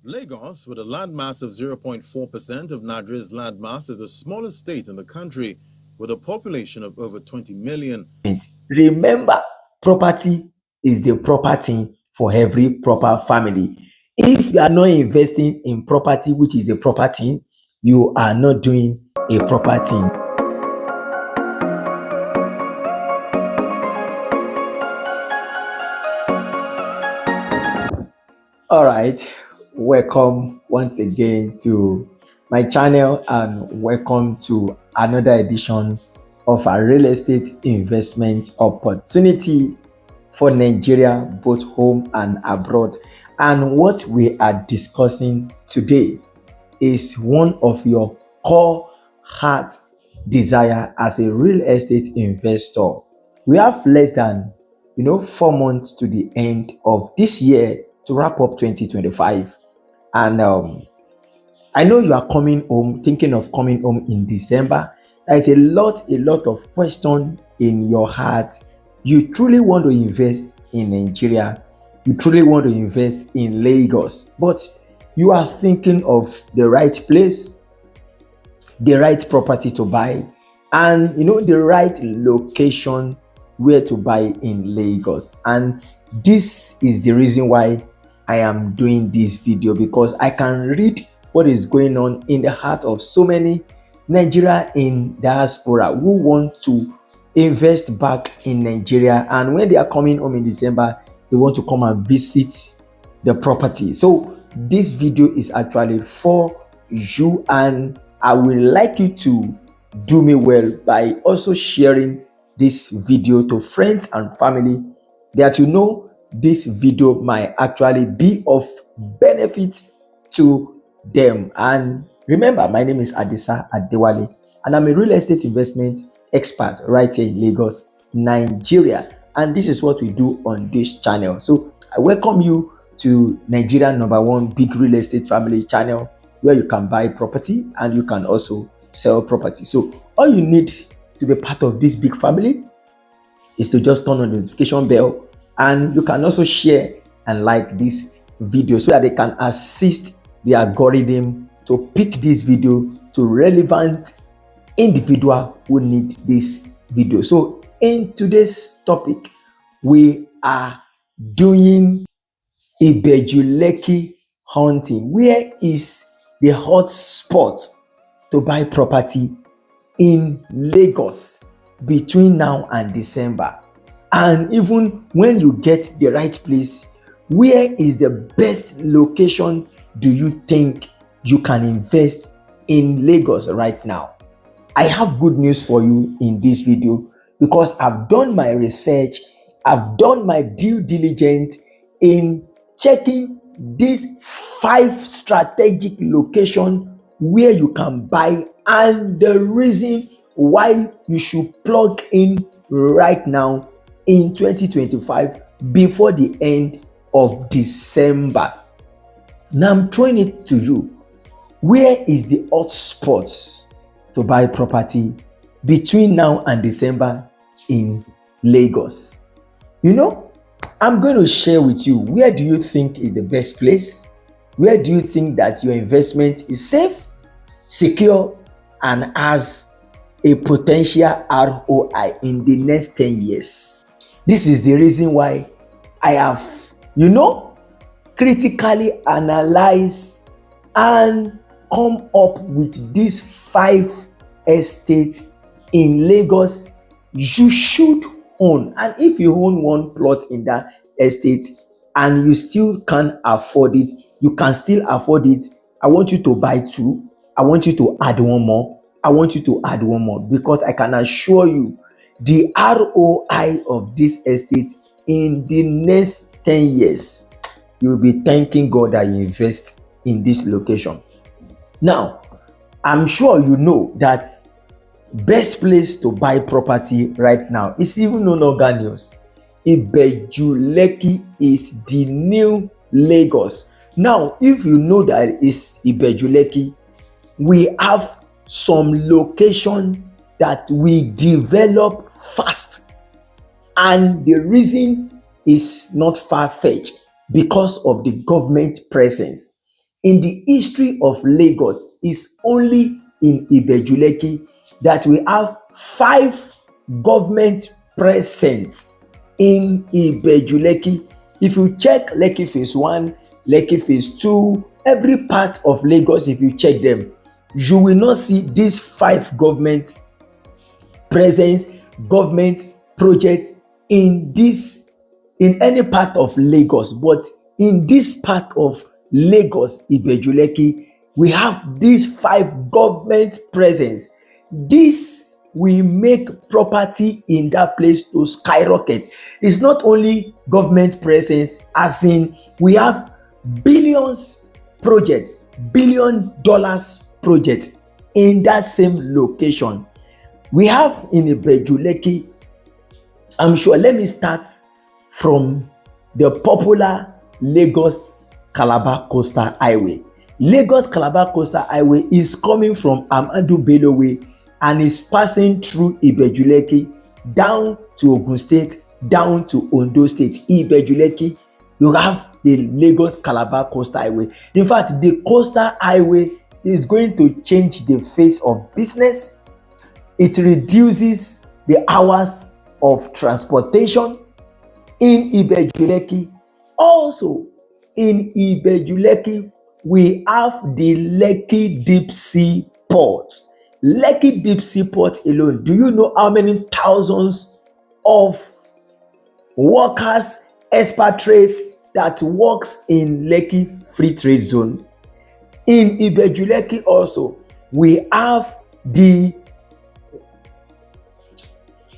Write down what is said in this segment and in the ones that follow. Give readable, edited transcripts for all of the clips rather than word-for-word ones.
Lagos, with a landmass of 0.4% of Nigeria's landmass, is the smallest state in the country with a population of over 20 million. Remember, property is the proper thing for every proper family. If you are not investing in property, which is the proper thing, you are not doing a proper thing. All right, welcome once again to my channel and welcome to another edition of a real estate investment opportunity for Nigeria, both home and abroad. And what we are discussing today is one of your core heart desire as a real estate investor. We have less than 4 months to the end of this year to wrap up 2025, and I know you are coming home, thinking of coming home in December. There is a lot of question in your heart. You truly want to invest in Nigeria. You truly want to invest in Lagos, but you are thinking of the right place, the right property to buy, and the right location where to buy in Lagos. And this is the reason why I am doing this video, because I can read what is going on in the heart of so many Nigeria in diaspora who want to invest back in Nigeria, and when they are coming home in December, they want to come and visit the property. So this video is actually for you, and I would like you to do me well by also sharing this video to friends and family, that this video might actually be of benefit to them. And remember, my name is Adisa Adewale, and I'm a real estate investment expert right here in Lagos, Nigeria. And this is what we do on this channel. So I welcome you to Nigeria #1 big real estate family channel, where you can buy property and you can also sell property. So all you need to be part of this big family is to just turn on the notification bell, and you can also share and like this video so that they can assist the algorithm to pick this video to relevant individual who need this video. So in today's topic, we are doing Ibeju-Lekki hunting. Where is the hot spot to buy property in Lagos between now and December? And even when you get the right place, where is the best location do you think you can invest in Lagos right now? I have good news for you in this video, because I've done my research, I've done my due diligence in checking these 5 strategic locations where you can buy, and the reason why you should plug in right now in 2025 before the end of December. Now I'm throwing it to you. Where is the hot spots to buy property between now and December in Lagos? I'm going to share with you, where do you think is the best place? Where do you think that your investment is safe, secure, and has a potential ROI in the next 10 years? This is the reason why I have, critically analyzed and come up with these 5 estates in Lagos you should own. And if you own one plot in that estate and you still can't afford it, you can still afford it. I want you to buy 2. I want you to add one more. I want you to add one more, because I can assure you the ROI of this estate in the next 10 years, you'll be thanking God that you invest in this location. Now, I'm sure you know that best place to buy property right now is even no longer news. Ibeju-Lekki is the new Lagos. Now, if you know that it's Ibeju-Lekki, we have some location that we develop fast, and the reason is not far-fetched, because of the government presence in the history of Lagos, is only in Ibeju-Lekki that we have 5 government present in Ibeju-Lekki. If you check Lekki Phase 1, Lekki Phase 2, every part of Lagos, if you check them, you will not see these 5 government presence, government projects in any part of Lagos. But in this part of Lagos, Ibeju-Lekki, we have these 5 government presence. This will make property in that place to skyrocket. It's not only government presence, as in we have billions project, $billion project in that same location. We have in Ibeju-Lekki, I'm sure, let me start from the popular Lagos-Calabar Coastal Highway. Lagos-Calabar Coastal Highway is coming from Ahmadu Bello Way and is passing through Ibeju-Lekki down to Ogun State, down to Ondo State. Ibeju-Lekki, you have the Lagos-Calabar Coastal Highway. In fact, the Coastal Highway is going to change the face of business. It reduces the hours of transportation in Ibeju-Lekki. Also, in Ibeju-Lekki, we have the Lekki Deep Sea Port. Lekki Deep Sea Port alone, do you know how many thousands of workers, expatriates that works in Lekki Free Trade Zone? In Ibeju-Lekki also, we have the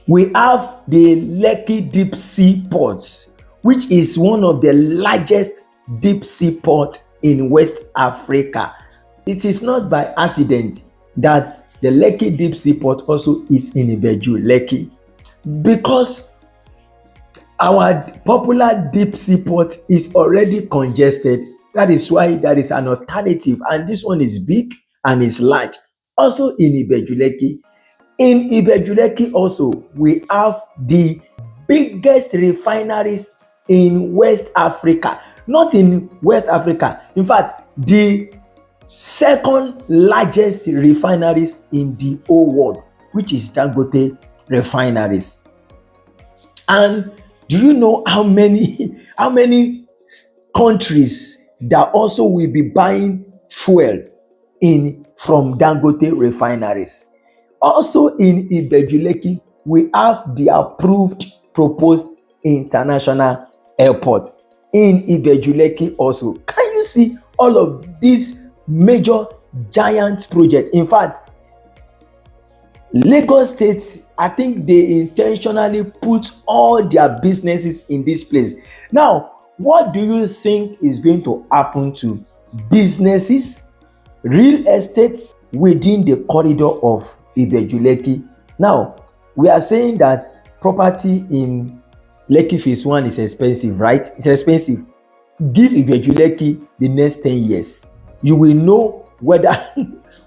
Lekki Deep Sea Ports, which is one of the largest deep sea ports in West Africa. It is not by accident that the Lekki Deep Sea Port also is in Ibeju-Lekki, because our popular deep sea port is already congested. That is why there is an alternative, and this one is big and is large. Also in Ibeju-Lekki. In Ibeju-Lekki also, we have the biggest refineries in West Africa. Not in West Africa. In fact, the second largest refineries in the whole world, which is Dangote refineries. And do you know how many countries that also will be buying fuel from Dangote refineries? Also in Ibeju-Lekki, we have the approved proposed international airport in Ibeju-Lekki also. Can you see all of these major giant projects? In fact, Lagos State, I think they intentionally put all their businesses in this place. Now, what do you think is going to happen to businesses, real estate within the corridor of Ibeju-Lekki? Now, we are saying that property in Lekki Phase 1 is expensive, right? It's expensive. Give Ibeju-Lekki the next 10 years. You will know whether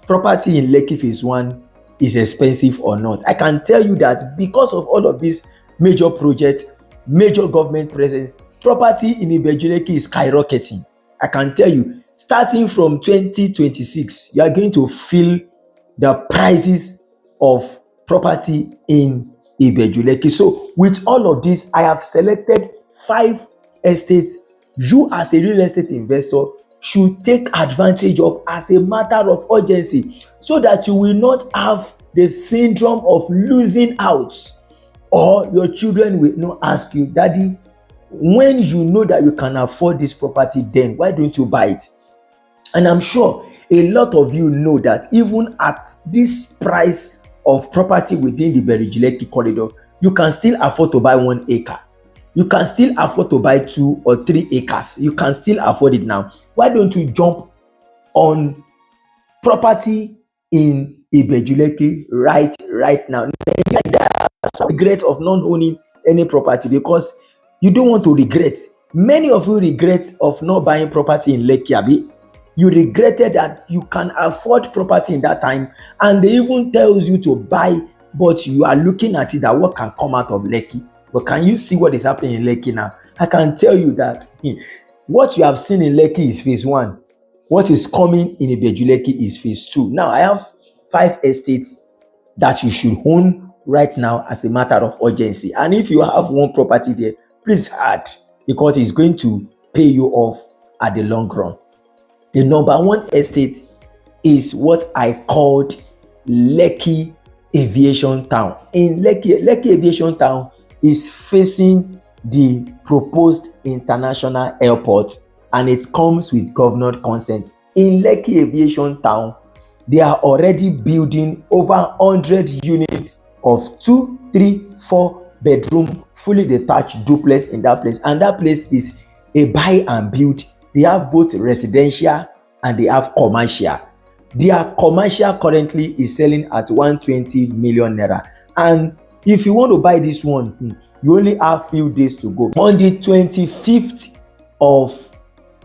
property in Lekki Phase 1 is expensive or not. I can tell you that because of all of these major projects, major government presence, property in Ibeju-Lekki is skyrocketing. I can tell you, starting from 2026, you are going to feel the prices of property in Ibeju-Lekki. So with all of this, I have selected 5 estates you as a real estate investor should take advantage of as a matter of urgency, so that you will not have the syndrome of losing out, or your children will not ask you, Daddy, when you know that you can afford this property, then why don't you buy it? And I'm sure a lot of you know that even at this price of property within the Ibeju-Lekki corridor, you can still afford to buy 1 acre. You can still afford to buy 2 or 3 acres. You can still afford it now. Why don't you jump on property in Ibeju-Lekki right now? There's no regret of not owning any property, because you don't want to regret. Many of you regret of not buying property in Lekki, Abi. You regretted that you can afford property in that time, and they even tells you to buy, but you are looking at it that what can come out of Lekki. But can you see what is happening in Lekki now? I can tell you that what you have seen in Lekki is Phase 1. what is coming in Ibeju-Lekki is phase 2. Now, I have 5 estates that you should own right now as a matter of urgency. And if you have one property there, please add, because it's going to pay you off at the long run. The number 1 estate is what I called Lekki Aviation Town. In Lekki Aviation Town is facing the proposed international airport, and it comes with governor consent. In Lekki Aviation Town, they are already building over 100 units of 2, 3, 4 bedroom fully detached duplex in that place, and that place is a buy and build. They have both residential and they have commercial. Their commercial currently is selling at 120 million naira, and if you want to buy this one, you only have few days to go. On the 25th of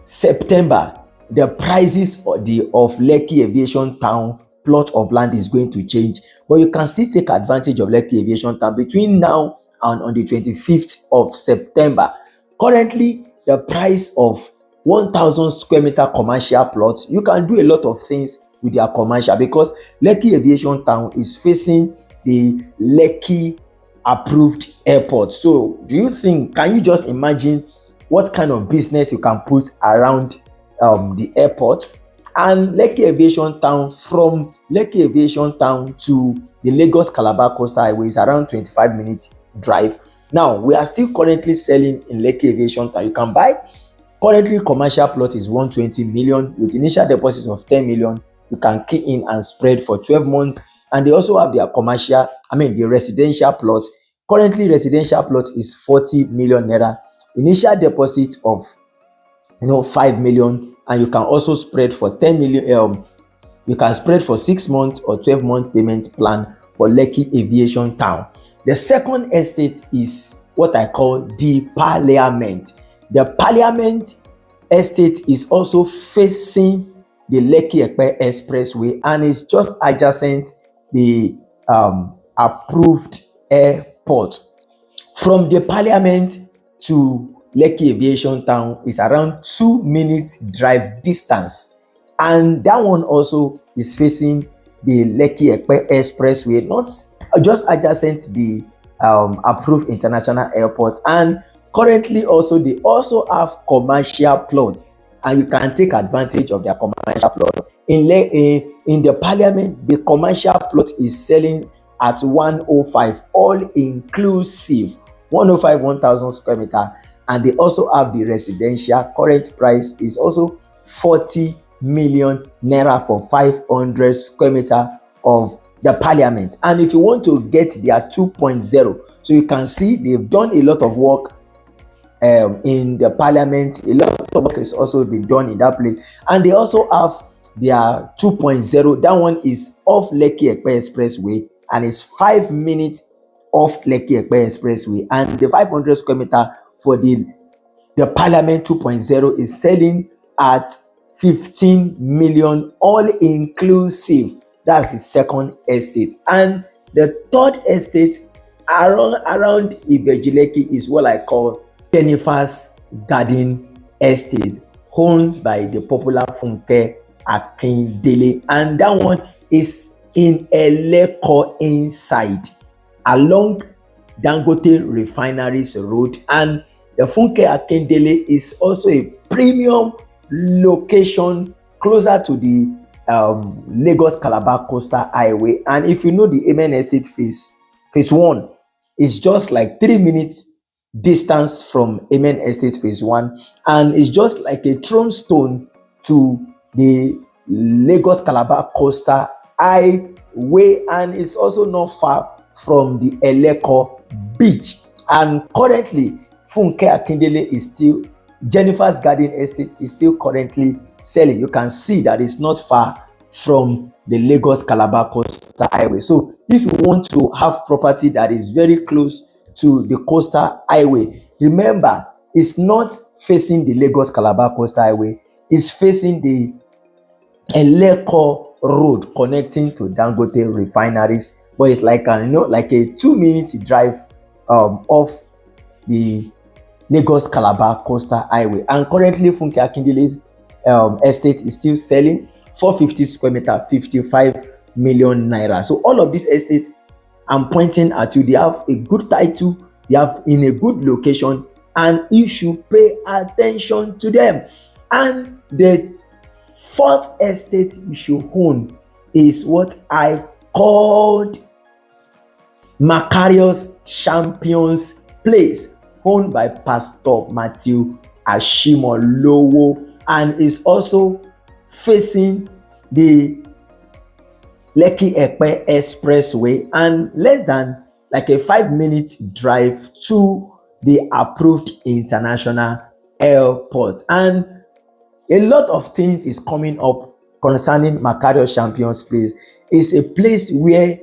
September, the prices of Lekki Aviation Town plot of land is going to change, but you can still take advantage of Lekki Aviation Town between now and on the 25th of September. Currently, the price of 1,000 square meter commercial plots, you can do a lot of things with their commercial, because Lekki Aviation Town is facing the Lekki approved airport. So do you think, can you just imagine what kind of business you can put around the airport? And Lekki Aviation Town, from Lekki Aviation Town to the Lagos Calabar Coastal Highway is around 25 minutes drive. Now, we are still currently selling in Lekki Aviation Town. You can buy, currently commercial plot is 120 million with initial deposits of 10 million. You can key in and spread for 12 months. And they also have their commercial, the residential plot. Currently, residential plot is 40 million naira. Initial deposit of 5 million, and you can also spread for 10 million. You can spread for 6 months or 12-month payment plan for Lekki Aviation Town. The second estate is what I call the Parliament. The Parliament estate is also facing the Lekki Expressway and is just adjacent the approved airport. From the Parliament to Lekki Aviation Town is around 2 minutes drive distance, and that one also is facing the Lekki Expressway, not just adjacent the approved international airport. And currently also they also have commercial plots, and you can take advantage of their commercial plot. In the Parliament, the commercial plot is selling at 105 all inclusive, 105 1,000 square meter. And they also have the residential. Current price is also 40 million naira for 500 square meter of the Parliament. And if you want to get their 2.0, so you can see they've done a lot of work in the Parliament. A lot of work has also been done in that place, and they also have their 2.0. That one is off Lekki Expressway and it's 5 minutes off Lekki Expressway, and the 500 square meter for the Parliament 2.0 is selling at 15 million all inclusive. That's the second estate. And the third estate around Ibeju-Lekki is what I call Jennifer's Garden Estate, owned by the popular Funke Akindele, and that one is in Eleko inside along Dangote Refineries Road. And the Funke Akindele is also a premium location closer to the Lagos Calabar Coastal Highway. And if you know the Amen Estate phase 1 is just like 3 minutes distance from Amen Estate phase 1, and it's just like a thrown stone to the Lagos Calabar Coastal Highway, and it's also not far from the Eleko beach. And currently Funke Akindele is still, Jennifer's Garden Estate is still currently selling. You can see that it's not far from the Lagos Calabar Coastal Highway. So if you want to have property that is very close to the coastal highway, remember it's not facing the Lagos Calabar Coastal Highway, it's facing the Eleko Road connecting to Dangote Refineries. But it's like like a 2-minute drive off the Lagos Calabar Coastal Highway. And currently Funke Akindele's estate is still selling 450 square meter, 55 million naira. So all of these estates I'm pointing at you, they have a good title, they have in a good location, and you should pay attention to them. And the fourth estate you should own is what I called Macarius Champions Place, owned by Pastor Matthew Ashimolowo, and is also facing the Lekki Airport Expressway and less than like a 5-minute drive to the approved international airport. And a lot of things is coming up concerning Macarius Champions Place. It's a place where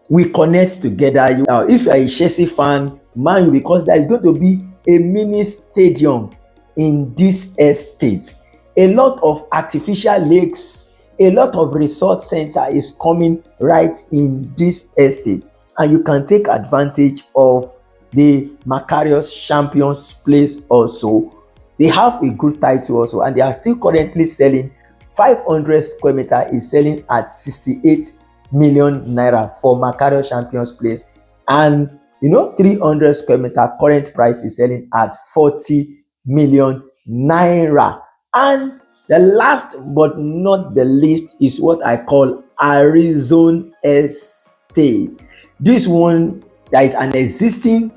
we connect together. If you are a Chelsea fan, Man U, because there is going to be a mini stadium in this estate. A lot of artificial lakes, a lot of resort center is coming right in this estate, and you can take advantage of the Macarius Champions Place also. They have a good title also, and they are still currently selling 500 square meter is selling at 68 million naira for Macarius Champions Place, and 300 square meter current price is selling at 40 million naira. And the last but not the least is what I call Arizona Estate. This one, there is an existing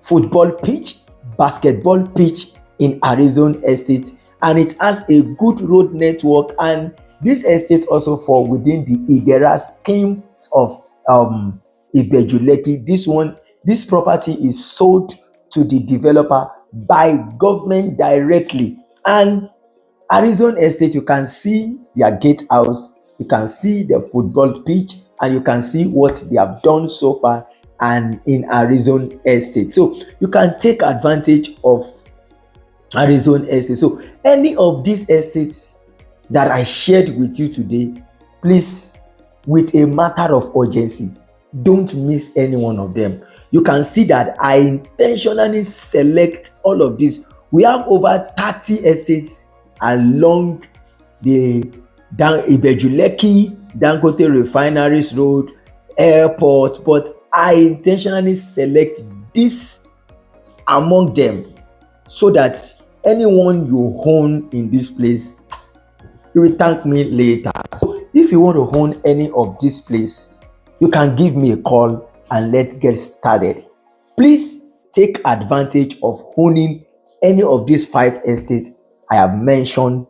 football pitch, basketball pitch in Arizona Estate, and it has a good road network. And this estate also fall within the Igera schemes of Ibeju-Lekki. This property is sold to the developer by government directly. And Arizona Estate, you can see their gatehouse, you can see the football pitch, and you can see what they have done so far and in Arizona Estate. So you can take advantage of Arizona Estate. So any of these estates that I shared with you today, please, with a matter of urgency, don't miss any one of them. You can see that I intentionally select all of these. We have over 30 estates along the Ibeju-Lekki, Dangote Refineries Road, Airport, but I intentionally select this among them so that anyone you own in this place, you will thank me later. So if you want to own any of this place, you can give me a call and let's get started. Please take advantage of owning any of these 5 estates I have mentioned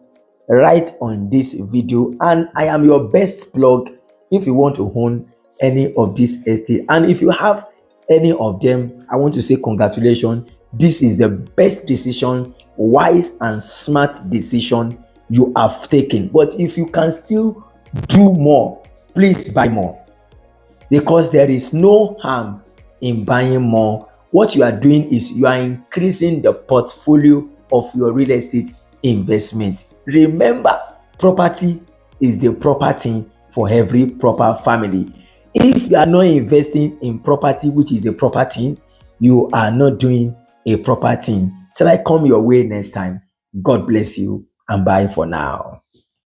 right on this video, and I am your best plug if you want to own any of these estates. And if you have any of them, I want to say congratulations. This is the best decision, wise and smart decision you have taken. But if you can still do more, please buy more, because there is no harm in buying more. What you are doing is you are increasing the portfolio of your real estate investment. Remember, property is the proper thing for every proper family. If you are not investing in property, which is the proper thing, you are not doing a proper thing. Till I come your way next time, God bless you and bye for now.